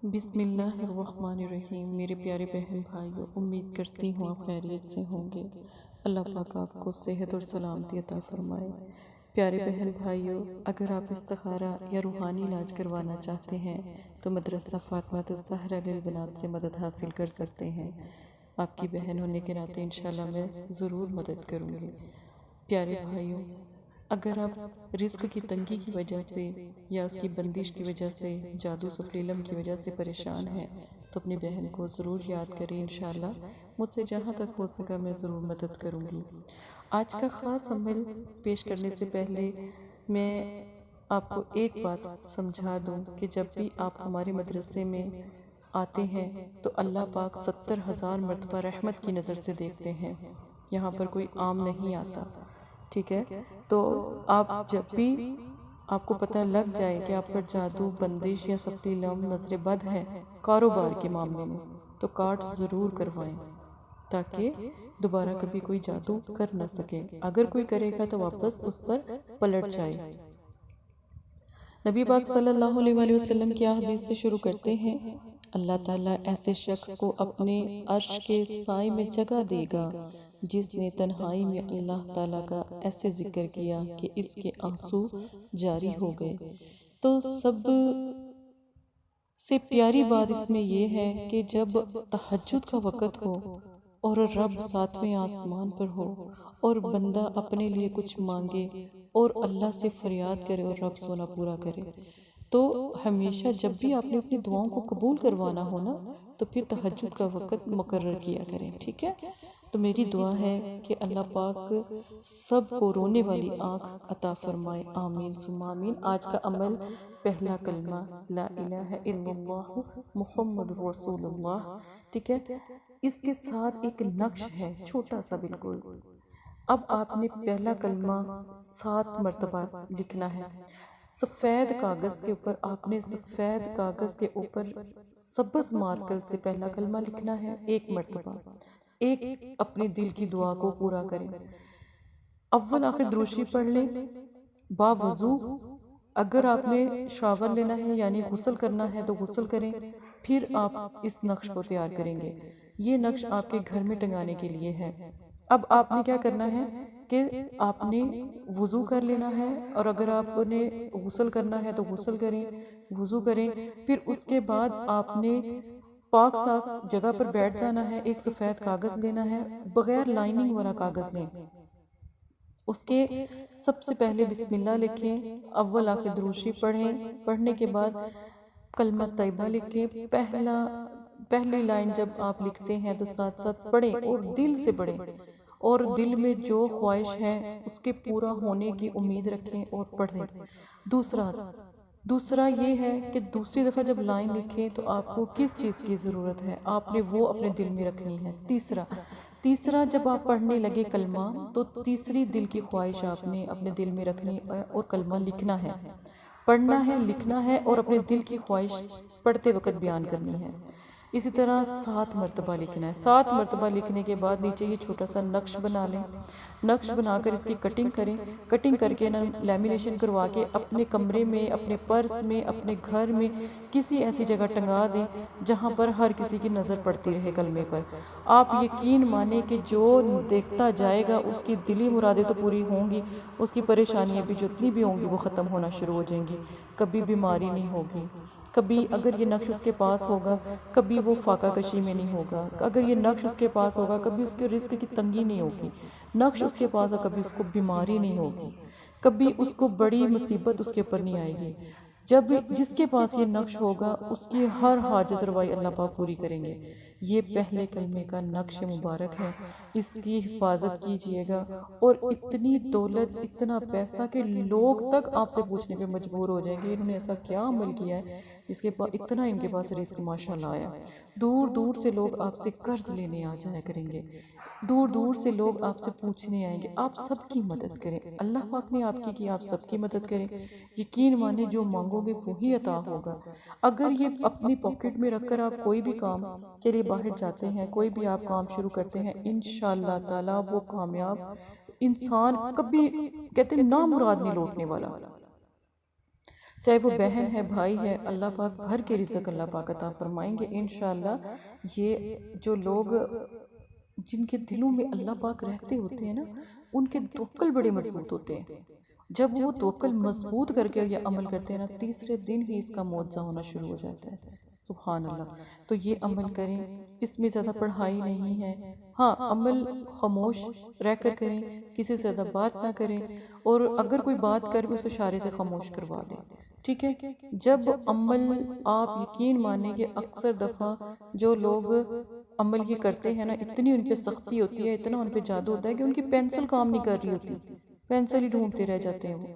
بسم اللہ الرحمن الرحیم۔ میرے پیارے بہن بھائیو، امید کرتی ہوں آپ خیریت سے ہوں گے۔ اللہ پاک آپ کو صحت اور سلامتی عطا فرمائے۔ پیارے بہن بھائیو، اگر آپ استخارہ یا روحانی علاج کروانا چاہتے ہیں تو مدرسہ فاطمہ الزہرا للبنات سے مدد حاصل کر سکتے ہیں۔ آپ کی بہن ہونے کے ناطے انشاءاللہ میں ضرور مدد کروں گی۔ پیارے بھائیو، اگر آپ رزق کی تنگی کی وجہ سے یا اس کی بندش کی وجہ سے، جادو سفلیلم کی وجہ سے پریشان ہیں تو اپنی بہن کو ضرور یاد کریں۔ انشاءاللہ مجھ سے جہاں تک ہو سکا میں ضرور مدد کروں گی۔ آج کا خاص عمل پیش کرنے سے پہلے میں آپ کو ایک بات سمجھا دوں کہ جب بھی آپ ہمارے مدرسے میں آتے ہیں تو اللہ پاک 70,000 مرتبہ رحمت کی نظر سے دیکھتے ہیں۔ یہاں پر کوئی عام نہیں آتا، ٹھیک ہے؟ تو آپ جب بھی آپ کو پتہ لگ جائے کہ آپ پر جادو، بندش یا سفلیلم، نظر بد ہے کاروبار کے معاملے میں، تو کارڈ ضرور کروائیں تاکہ دوبارہ کبھی کوئی جادو کر نہ سکے۔ اگر کوئی کرے گا تو واپس اس پر پلٹ جائے۔ نبی پاک صلی اللہ علیہ وآلہ وسلم کی حدیث سے شروع کرتے ہیں۔ اللہ تعالیٰ ایسے شخص کو اپنے عرش کے سائے میں جگہ دے گا جس نے تنہائی میں اللہ تعالیٰ کا ایسے ذکر کیا کہ اس کے آنسو جاری ہو گئے۔ تو سب سے پیاری بات اس میں یہ ہے کہ جب تہجد کا وقت ہو اور رب ساتویں آسمان پر ہو اور بندہ اپنے لیے کچھ مانگے اور اللہ سے فریاد کرے اور رب سونا پورا کرے، تو ہمیشہ جب بھی آپ نے اپنی دعاؤں کو قبول کروانا ہو نا تو پھر تہجد کا وقت مقرر کیا کریں، ٹھیک ہے؟ تو میری دعا ہے کہ اللہ پاک سب کو رونے والی آنکھ عطا فرمائے، آمین ثم آمین۔ آج کا عمل، پہلا کلمہ لا الہ الا اللہ محمد رسول اللہ، ٹھیک ہے؟ اس کے ساتھ ایک نقش ہے چھوٹا سا بالکل۔ اب آپ نے پہلا کلمہ 7 مرتبہ لکھنا ہے۔ سفید کاغذ کے اوپر آپ نے سفید کاغذ کے اوپر سبز مارکر سے پہلا کلمہ لکھنا ہے 1 مرتبہ۔ ایک اپنے دل کی دعا کو پورا کریں۔ اول آخر دروشی پڑھ لیں با وضو۔ اگر آپ نے شاور لینا ہے یعنی غسل کرنا ہے تو غسل کریں، پھر آپ اس نقش کو تیار کریں گے۔ یہ نقش آپ کے گھر میں ٹنگانے کے لیے ہے۔ اب آپ نے کیا کرنا ہے کہ آپ نے وضو کر لینا ہے، اور اگر آپ نے غسل کرنا ہے تو غسل کریں، وضو کریں، پھر اس کے بعد آپ نے پاک صاف جگہ پر بیٹھ جانا ہے۔ ایک سفید کاغذ لینا ہے، بغیر لائننگ والا کاغذ لیں۔ اس کے سب سے پہلے بسم اللہ لکھیں، اول آخر دروشی پڑھیں، پڑھنے کے بعد کلمہ طیبہ لکھیں۔ پہلی لائن جب آپ لکھتے ہیں تو ساتھ ساتھ پڑھیں اور دل سے پڑھیں، اور دل میں جو خواہش ہے اس کے پورا ہونے کی امید رکھیں اور پڑھیں۔ دوسرا یہ ہے کہ دوسری دفعہ جب لائن لکھیں تو آپ کو کس چیز کی ضرورت ہے آپ نے وہ اپنے دل میں رکھنی ہے۔ تیسرا جب آپ پڑھنے لگے کلمہ تو تیسری دل کی خواہش آپ نے اپنے دل میں رکھنی اور کلمہ لکھنا ہے، پڑھنا ہے، لکھنا ہے اور اپنے دل کی خواہش پڑھتے وقت بیان کرنی ہے۔ اسی طرح 7 مرتبہ لکھنا ہے۔ 7 مرتبہ لکھنے کے بعد نیچے یہ چھوٹا سا نقش بنا لیں۔ نقش بنا کر اس کی کٹنگ کریں، کٹنگ کر کے لیمینیشن کروا کے اپنے کمرے میں، اپنے پرس میں، اپنے گھر میں کسی ایسی جگہ ٹنگا دیں جہاں پر ہر کسی کی نظر پڑتی رہے کلمے پر۔ آپ یقین مانیں کہ جو دیکھتا جائے گا اس کی دلی مرادیں تو پوری ہوں گی، اس کی پریشانیاں بھی جتنی بھی ہوں گی وہ ختم ہونا شروع ہو جائیں گی، کبھی بیماری نہیں ہوگی۔ کبھی اگر یہ نقش اس کے پاس ہوگا کبھی وہ فاقہ کشی میں نہیں ہوگا، اگر یہ نقش اس کے پاس ہوگا کبھی اس کے رزق کی تنگی نہیں ہوگی، نقش اس کے پاس ہوگا کبھی اس کو بیماری نہیں ہوگی، کبھی اس کو بڑی مصیبت اس کے اوپر نہیں آئے گی۔ جب جس کے پاس یہ نقش ہوگا اس کی ہر حاجت روائی اللہ پاک پوری کریں گے۔ یہ پہلے کلمے کا نقش مبارک ہے، اس کی حفاظت کیجئے گا، اور اتنی دولت، اتنا پیسہ کہ لوگ تک آپ سے پوچھنے پہ مجبور ہو جائیں گے انہوں نے ایسا کیا عمل کیا ہے جس کے پاس اتنا ان کے پاس رزق ماشاءاللہ آیا۔ دور دور سے لوگ آپ سے قرض لینے آ جایا کریں گے، دور دور سے لوگ آپ سے پوچھنے آئیں گے۔ آپ سب کی مدد کریں، اللہ پاک نے آپ کی آپ سب کی مدد کریں۔ یقین مانے جو مانگو گے وہی عطا ہوگا۔ اگر یہ اپنی پاکٹ میں رکھ کر آپ کوئی بھی کام کے لیے باہر جاتے ہیں، کوئی بھی آپ کام شروع کرتے ہیں، انشاءاللہ تعالی وہ کامیاب انسان کبھی کہتے ہیں نامراد نہیں لوٹنے والا۔ چاہے وہ بہن ہے بھائی ہے، اللہ پاک بھر کے رزق اللہ پاک عطا فرمائیں گے انشاءاللہ۔ یہ جو لوگ جن کے دلوں میں اللہ پاک رہتے ہوتے ہیں نا، ان کے توکل بڑے مضبوط ہوتے ہیں۔ جب وہ توکل مضبوط کر کے یہ عمل کرتے ہیں نا، تیسرے دن ہی اس کا معجزہ ہونا شروع ہو جاتا ہے۔ سبحان اللہ۔ تو یہ عمل کریں، اس میں زیادہ پڑھائی نہیں ہے، ہاں عمل خاموش رہ کر کریں، کسی سے زیادہ بات نہ کریں، اور اگر کوئی بات کر بھی اس اشارے سے خاموش کروا دیں، ٹھیک ہے۔ جب عمل آپ یقین مانیں کہ اکثر دفعہ جو لوگ عمل یہ کرتے ہیں نا، اتنی ان پہ سختی ہوتی ہے، اتنا ان پہ جادو ہوتا ہے کہ ان کی پینسل کام نہیں کر رہی ہوتی، پینسل ہی ڈھونڈتے رہ جاتے ہیں وہ۔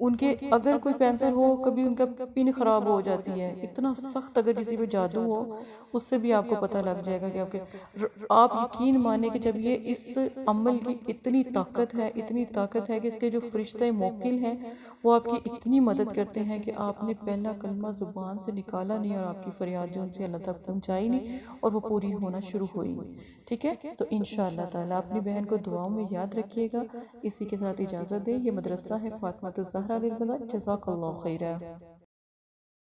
ان کے اگر کوئی پینسل ہو، کبھی ان کا پن خراب ہو جاتی ہے، اتنا سخت اگر کسی پہ جادو ہو، اس سے بھی آپ کو پتہ لگ جائے گا کہ آپ یقین مانیں کہ جب یہ اس عمل کی اتنی طاقت ہے کہ اس کے جو فرشتے موکل ہیں وہ آپ کی اتنی مدد کرتے ہیں کہ آپ نے پہلا کلمہ زبان سے نکالا نہیں، اور آپ کی فریاد جو ان سے اللہ تک پہنچائی نہیں، اور وہ پوری ہونا شروع ہوئی نہیں، ٹھیک ہے۔ تو انشاءاللہ تعالیٰ اپنی بہن کو دعاؤں میں یاد رکھیے گا۔ اسی کے ساتھ اجازت دیں، یہ مدرسہ ہے فاطمہ الزہرا للبنات۔ جزاک اللہ خیرہ۔